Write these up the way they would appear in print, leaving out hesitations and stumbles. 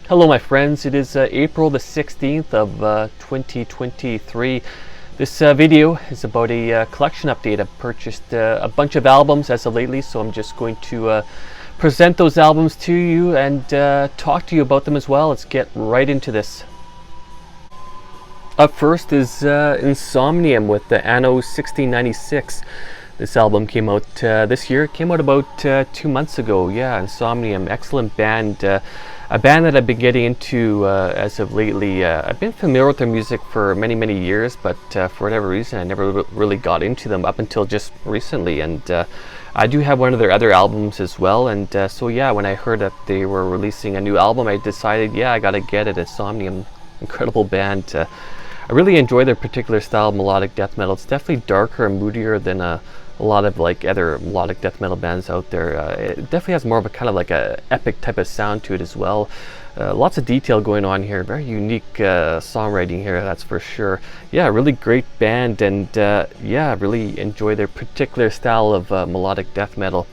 Hello my friends, it is April the 16th of 2023. This video is about a collection update. I've purchased a bunch of albums as of lately, so I'm just going to present those albums to you and talk to you about them as well. Let's get right into this. Up first is Insomnium with the Anno 1696. This album came out this year. It came out about 2 months ago. Yeah, Insomnium, excellent band. A band that I've been getting into as of lately. I've been familiar with their music for many years, but for whatever reason I never really got into them up until just recently. And I do have one of their other albums as well, and so yeah, when I heard that they were releasing a new album, I decided, yeah, I gotta get it. Insomnium, incredible band. I really enjoy their particular style of melodic death metal. It's definitely darker and moodier than a lot of like other melodic death metal bands out there. It definitely has more of a kind of like a epic type of sound to it as well. Lots of detail going on here. Very unique songwriting here, that's for sure. Yeah, really great band, and yeah, really enjoy their particular style of melodic death metal.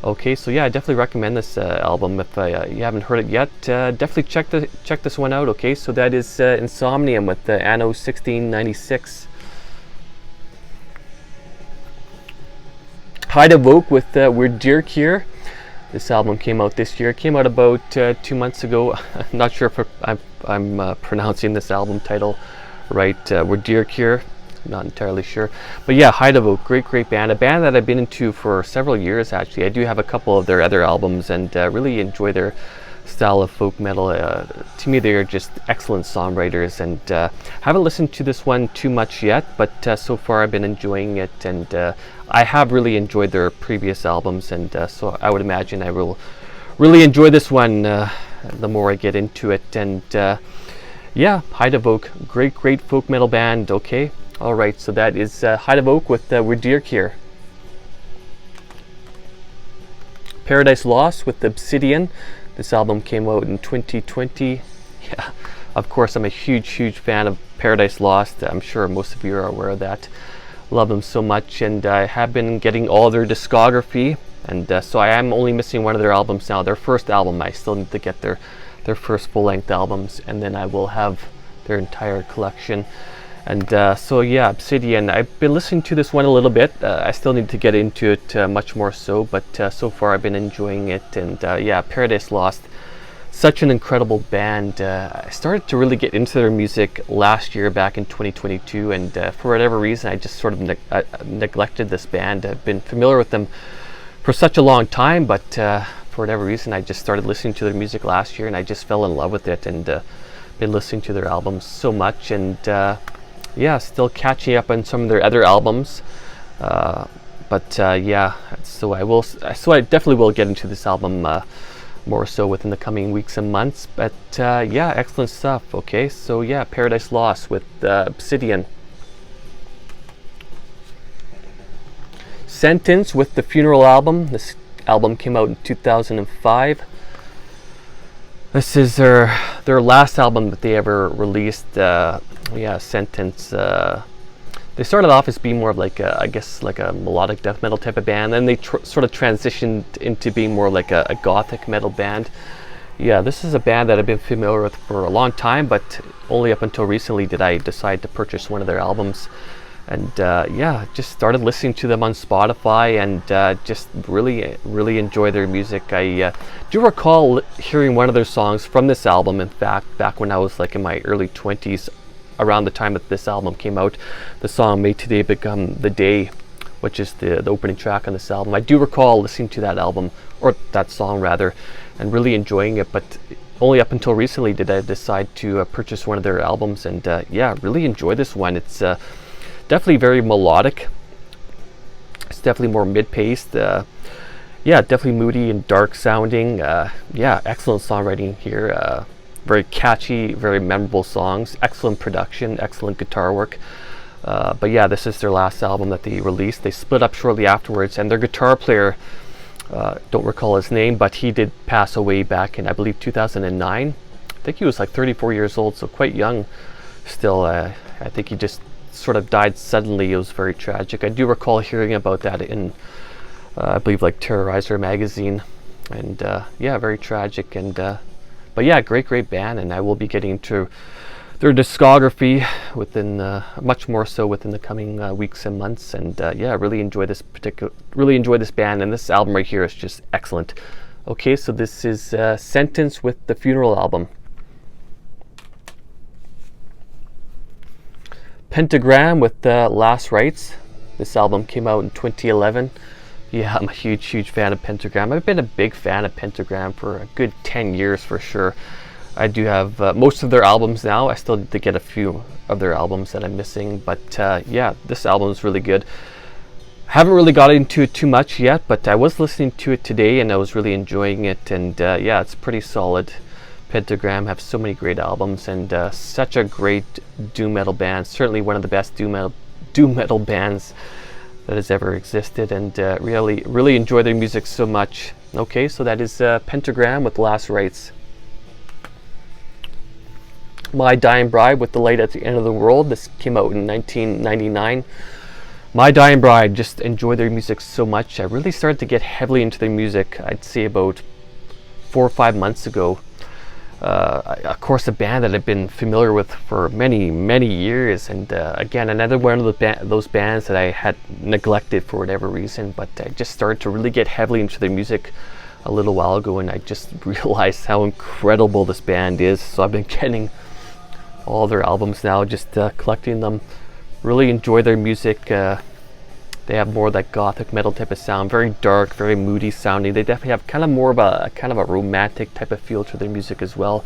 Okay, so yeah, I definitely recommend this album. If you haven't heard it yet, definitely check this one out. Okay, so that is Insomnium with the Anno 1696. Hide Evoke with We're Dear Cure. This album came out this year. It came out about 2 months ago. I'm not sure if I'm pronouncing this album title right. We're Dear Cure. Not entirely sure, but yeah, Hide Evoke, great band. A band that I've been into for several years actually. I do have a couple of their other albums and really enjoy their style of folk metal. To me, they are just excellent songwriters, and haven't listened to this one too much yet, but so far I've been enjoying it, and I have really enjoyed their previous albums, and so I would imagine I will really enjoy this one the more I get into it. And yeah, Hide Evoke, great folk metal band. Okay, all right, so that is Hide Evoke with We're Dear Cure. Paradise Lost with Obsidian. This album came out in 2020. Yeah, of course, I'm a huge fan of Paradise Lost. I'm sure most of you are aware of that. Love them so much, and I have been getting all their discography, and so I am only missing one of their albums now. Their first album, I still need to get their first full-length albums, and then I will have their entire collection. And so yeah, Obsidian, I've been listening to this one a little bit. I still need to get into it much more so, but so far I've been enjoying it. And yeah, Paradise Lost, such an incredible band. I started to really get into their music last year, back in 2022, and for whatever reason I just sort of neglected this band. I've been familiar with them for such a long time, but for whatever reason I just started listening to their music last year, and I just fell in love with it, and been listening to their albums so much, and yeah, still catching up on some of their other albums, but yeah, so I definitely will get into this album more so within the coming weeks and months. But yeah, excellent stuff. Okay, so yeah, Paradise Lost with Obsidian. Sentence with the Funeral album. This album came out in 2005. This is their last album that they ever released. Yeah, Sentence. They started off as being more of like I guess like a melodic death metal type of band. Then they sort of transitioned into being more like a gothic metal band. Yeah, this is a band that I've been familiar with for a long time, but only up until recently did I decide to purchase one of their albums. And yeah, just started listening to them on Spotify, and just really enjoy their music. I do recall hearing one of their songs from this album. In fact, back when I was like in my early 20s, around the time that this album came out, the song May Today Become the Day, which is the opening track on this album. I do recall listening to that album, or that song rather, and really enjoying it, but only up until recently did I decide to purchase one of their albums, and yeah, really enjoy this one. It's definitely very melodic. It's definitely more mid-paced. Yeah, definitely moody and dark sounding. Yeah, excellent songwriting here. Very catchy, very memorable songs. Excellent production, excellent guitar work. But yeah, this is their last album that they released. They split up shortly afterwards, and their guitar player, don't recall his name, but he did pass away back in, I believe, 2009. I think he was like 34 years old, so quite young still. I think he just sort of died suddenly. It was very tragic. I do recall hearing about that in I believe like Terrorizer magazine, and yeah, very tragic. And But yeah, great band, and I will be getting into their discography within much more so within the coming weeks and months. And yeah, really enjoy this band, and this album right here is just excellent. Okay, so this is Sentence with the Funeral album. Pentagram with Last Rites. This album came out in 2011. Yeah, I'm a huge fan of Pentagram. I've been a big fan of Pentagram for a good 10 years for sure. I do have most of their albums now. I still need to get a few of their albums that I'm missing, but yeah, this album is really good. Haven't really got into it too much yet, but I was listening to it today and I was really enjoying it, and yeah, it's pretty solid. Pentagram have so many great albums, and such a great doom metal band. Certainly one of the best doom metal bands that has ever existed, and really enjoy their music so much. Okay, so that is Pentagram with Last Rites. My Dying Bride with The Light at the End of the World. This came out in 1999. My Dying Bride, just enjoy their music so much. I really started to get heavily into their music, I'd say about 4 or 5 months ago. Of course, a band that I've been familiar with for many years, and again, another one of those bands that I had neglected for whatever reason, but I just started to really get heavily into their music a little while ago, and I just realized how incredible this band is. So I've been getting all their albums now, just collecting them. Really enjoy their music. They have more of that gothic metal type of sound, very dark, very moody sounding. They definitely have kind of more of a romantic type of feel to their music as well.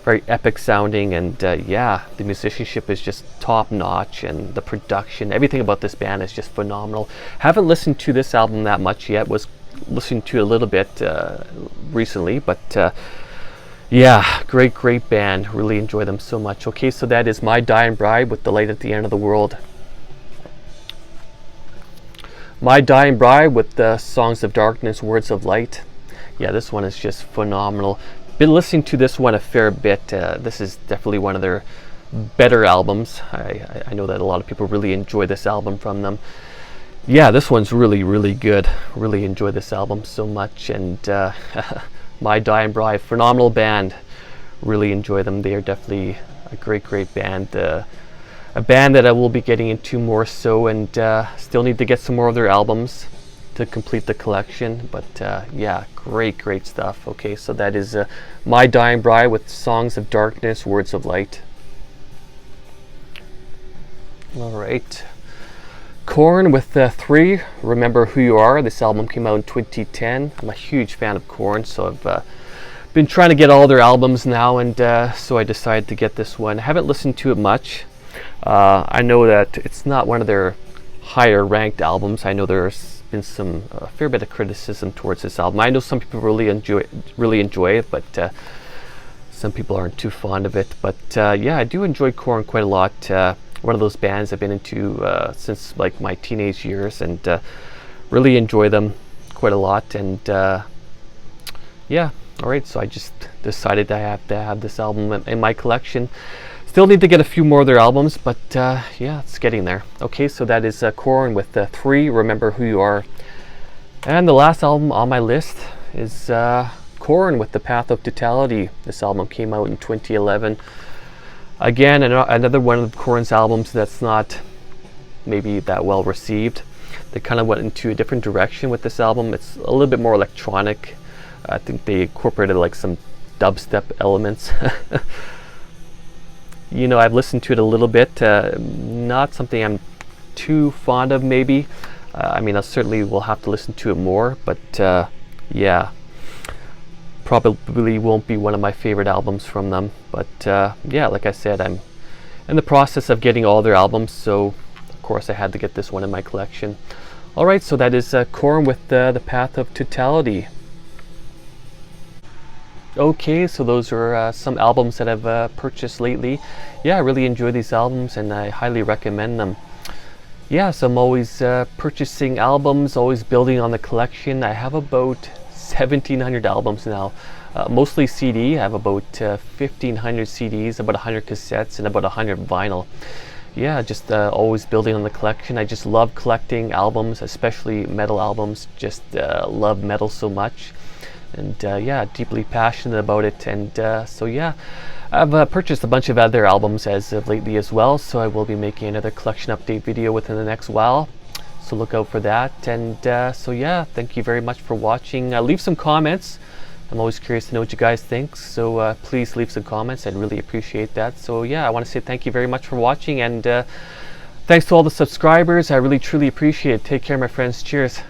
Very epic sounding, and yeah, the musicianship is just top notch, and the production, everything about this band is just phenomenal. Haven't listened to this album that much yet. Was listening to it a little bit recently, but yeah, great band. Really enjoy them so much. Okay, so that is My Dying Bride with The Light at the End of the World. My Dying Bride with the Songs of Darkness, Words of Light. Yeah, this one is just phenomenal. Been listening to this one a fair bit. This is definitely one of their better albums. I know that a lot of people really enjoy this album from them. Yeah, this one's really good. Really enjoy this album so much, and My Dying Bride, phenomenal band. Really enjoy them. They are definitely a great band. A band that I will be getting into more so, and still need to get some more of their albums to complete the collection. But yeah, great stuff. Okay, so that is My Dying Bride with Songs of Darkness, Words of Light. All right. Korn with 3, Remember Who You Are. This album came out in 2010. I'm a huge fan of Korn, so I've been trying to get all their albums now, and so I decided to get this one. I haven't listened to it much. I know that it's not one of their higher ranked albums. I know there's been a fair bit of criticism towards this album. I know some people really enjoy it, but some people aren't too fond of it. But yeah, I do enjoy Korn quite a lot. One of those bands I've been into since like my teenage years, and really enjoy them quite a lot. And yeah, all right, so I just decided I have to have this album in my collection. Still need to get a few more of their albums, but yeah, it's getting there. Okay, so that is Korn with 3, Remember Who You Are. And the last album on my list is Korn with The Path of Totality. This album came out in 2011. Again, another one of Korn's albums that's not maybe that well received. They kind of went into a different direction with this album. It's a little bit more electronic. I think they incorporated like some dubstep elements. You know, I've listened to it a little bit. Not something I'm too fond of, maybe. I mean, I certainly will have to listen to it more, but yeah, probably won't be one of my favorite albums from them. But yeah, like I said, I'm in the process of getting all their albums, so of course I had to get this one in my collection. All right, so that is Korn with The Path of Totality. Okay, so those are some albums that I've purchased lately. Yeah, I really enjoy these albums, and I highly recommend them. Yeah, so I'm always purchasing albums, always building on the collection. I have about 1,700 albums now, mostly CD. I have about 1,500 CDs, about 100 cassettes, and about 100 vinyl. Yeah, just always building on the collection. I just love collecting albums, especially metal albums. Just love metal so much. and yeah, deeply passionate about it. And so yeah, I've purchased a bunch of other albums as of lately as well, so I will be making another collection update video within the next while, so look out for that. And so yeah, thank you very much for watching. Leave some comments. I'm always curious to know what you guys think, so please leave some comments. I'd really appreciate that. So yeah, I want to say thank you very much for watching, and thanks to all the subscribers. I really truly appreciate it. Take care, my friends. Cheers.